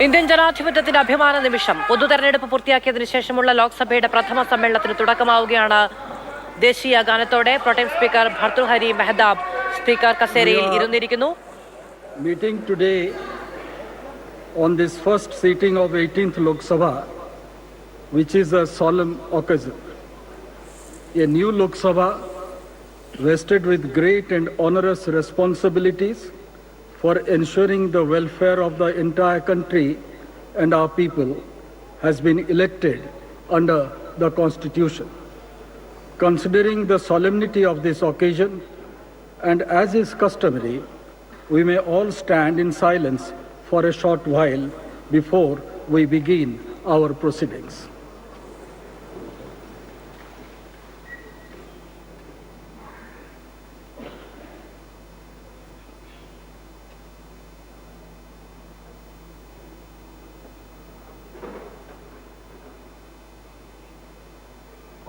Indian ജനാധിപത്യത്തിന്റെ അഭിമാന നിമിഷം പൊതുതെരഞ്ഞെടുപ്പ് പൂർത്തിയാക്കിയതിനു ശേഷമുള്ള ലോക്സഭയുടെ പ്രഥമ സമ്മേളനത്തിന് തുടക്കമാവുകയാണ്. ദേശീയ ഗാനത്തോടെ pro tem speaker Bhartruhari Mahtab speaker കസേരയിൽ ഇരുന്നിരിക്കുന്നു. Meeting today on this first sitting of 18th Lok Sabha, which is a solemn occasion. A new Lok Sabha vested with great and onerous responsibilities for ensuring the welfare of the entire country and our people has been elected under the Constitution. Considering the solemnity of this occasion, and as is customary, we may all stand in silence for a short while before we begin our proceedings.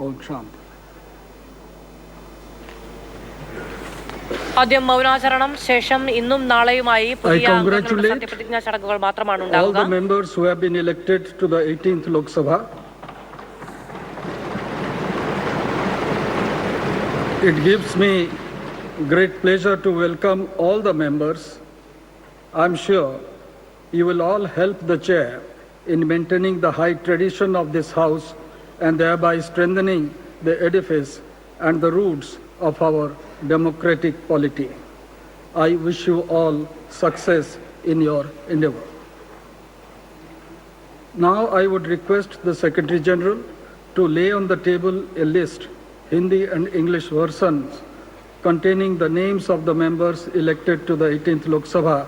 Om Shanti. ആദ്യം മൗനാചരണം, ശേഷം ഇന്നും നാളെയുമായി പുതിയ സത്യപ്രതിജ്ഞാ ചടങ്ങുകൾ മാത്രമാണ് ഉണ്ടാവുക. All the members who have been elected to the 18th Lok Sabha. It gives me great pleasure to welcome all the members. I'm sure you will all help the chair in maintaining the high tradition of this house and thereby strengthening the edifice and the roots of our democratic polity. I wish you all success in your endeavor. Now I would request the Secretary General to lay on the table a list, Hindi and English versions, containing the names of the members elected to the 18th Lok Sabha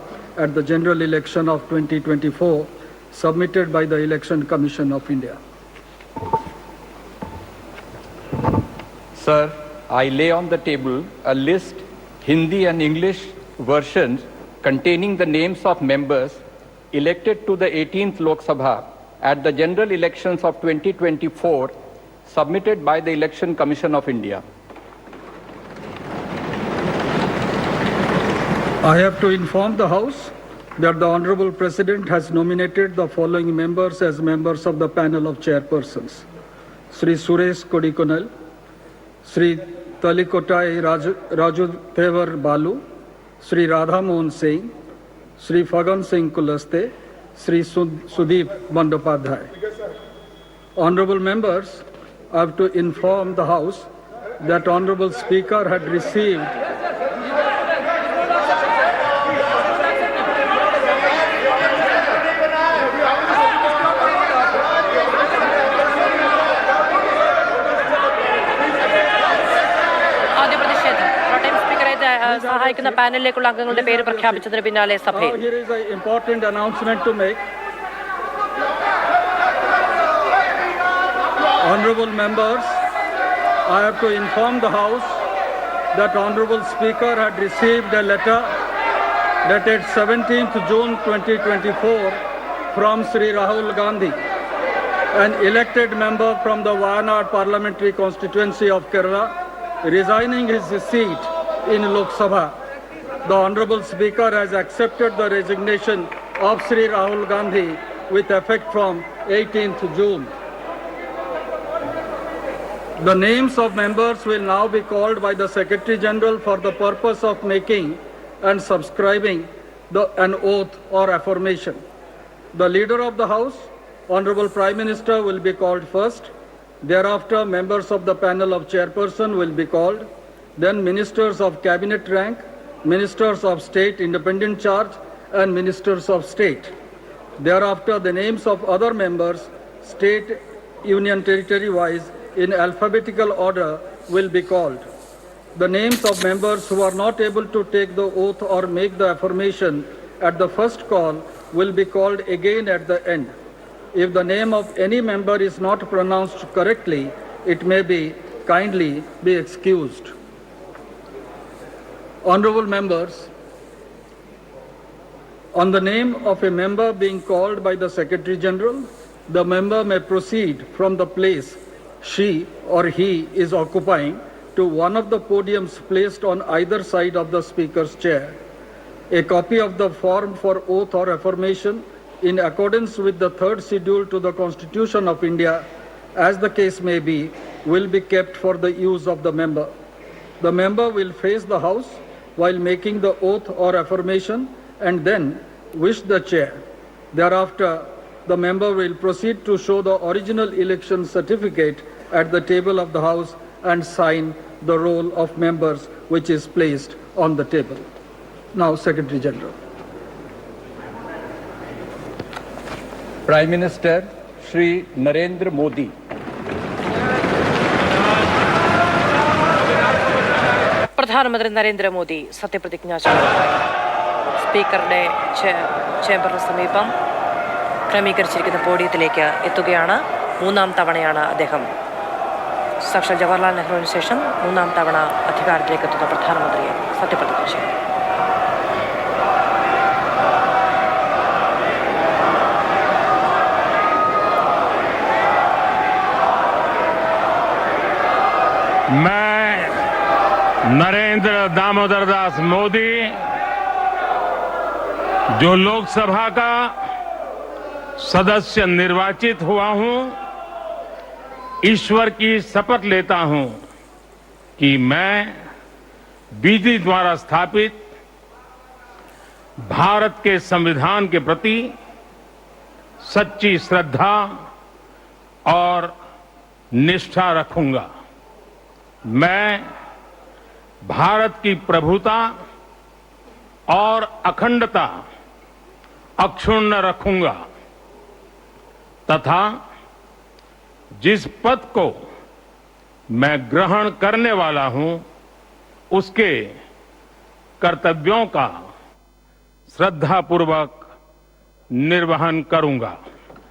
at the general election of 2024, submitted by the Election Commission of India. Sir, I lay on the table a list, Hindi and English versions, containing the names of members elected to the 18th Lok Sabha at the general elections of 2024, submitted by the Election Commission of India. I have to inform the House that the Honorable President has nominated the following members as members of the panel of chairpersons. Sri Suresh Kodikonal, Sri Talikotai Raju Thevar Balu, Sri Radha Mohan Singh, Sri Fagan Singh Kulaste, Sri Sudeep Bandopadhyay. Honorable members, I have to inform the House that Honorable Speaker had received സഹായിക്കുന്ന പാനലിലേക്കുള്ള അംഗങ്ങളുടെ പേര് പ്രഖ്യാപിച്ചതിന് പിന്നാലെ സഭയിൽ Here is an important announcement to make. Honorable members, I have to inform the House that Honorable Speaker had received a letter dated 17th June 2024 from Sri Rahul Gandhi, an elected member from the Wayanad Parliamentary Constituency of Kerala, resigning his seat in Lok Sabha. The Honorable Speaker has accepted the resignation of Sri Rahul Gandhi with effect from 18th June. The names of members will now be called by the Secretary General for the purpose of making and subscribing an oath or affirmation. The Leader of the House, Honorable Prime Minister, will be called first. Thereafter, members of the panel of chairperson will be called. Then ministers of cabinet rank, ministers of state independent charge, and ministers of state. Thereafter, the names of other members, state, union territory wise, in alphabetical order will be called. The names of members who are not able to take the oath or make the affirmation at the first call will be called again at the end. If the name of any member is not pronounced correctly, it may be kindly be excused. Honorable members, on the name of a member being called by the Secretary General, the member may proceed from the place she or he is occupying to one of the podiums placed on either side of the Speaker's chair. A copy of the form for oath or affirmation in accordance with the third schedule to the Constitution of India, as the case may be, will be kept for the use of the member. The member will face the House while making the oath or affirmation and then wish the chair. Thereafter, the member will proceed to show the original election certificate at the table of the House and sign the roll of members which is placed on the table. Now, Secretary General. Prime Minister Shri Narendra Modi. പ്രധാനമന്ത്രി നരേന്ദ്രമോദി സത്യപ്രതിജ്ഞ ചെയ്തു. സ്പീക്കറുടെ ചേംബറിന് സമീപം ക്രമീകരിച്ചിരിക്കുന്ന പോഡിയത്തിലേക്ക് എത്തുകയാണ്. മൂന്നാം തവണയാണ് അദ്ദേഹം സാക്ഷാൽ ജവഹർലാൽ നെഹ്റുവിന് ശേഷം മൂന്നാം തവണ അധികാരത്തിലേക്ക് എത്തുന്ന പ്രധാനമന്ത്രിയെ സത്യപ്രതിജ്ഞ ചെയ്തു. मैं नरेंद्र दामोदर दास मोदी जो लोकसभा का सदस्य निर्वाचित हुआ हूं, ईश्वर की शपथ लेता हूं कि मैं विधि द्वारा स्थापित भारत के संविधान के प्रति सच्ची श्रद्धा और निष्ठा रखूंगा। मैं भारत की प्रभुता और अखंडता अक्षुण्ण रखूंगा तथा जिस पद को मैं ग्रहण करने वाला हूं उसके कर्तव्यों का श्रद्धापूर्वक निर्वहन करूंगा।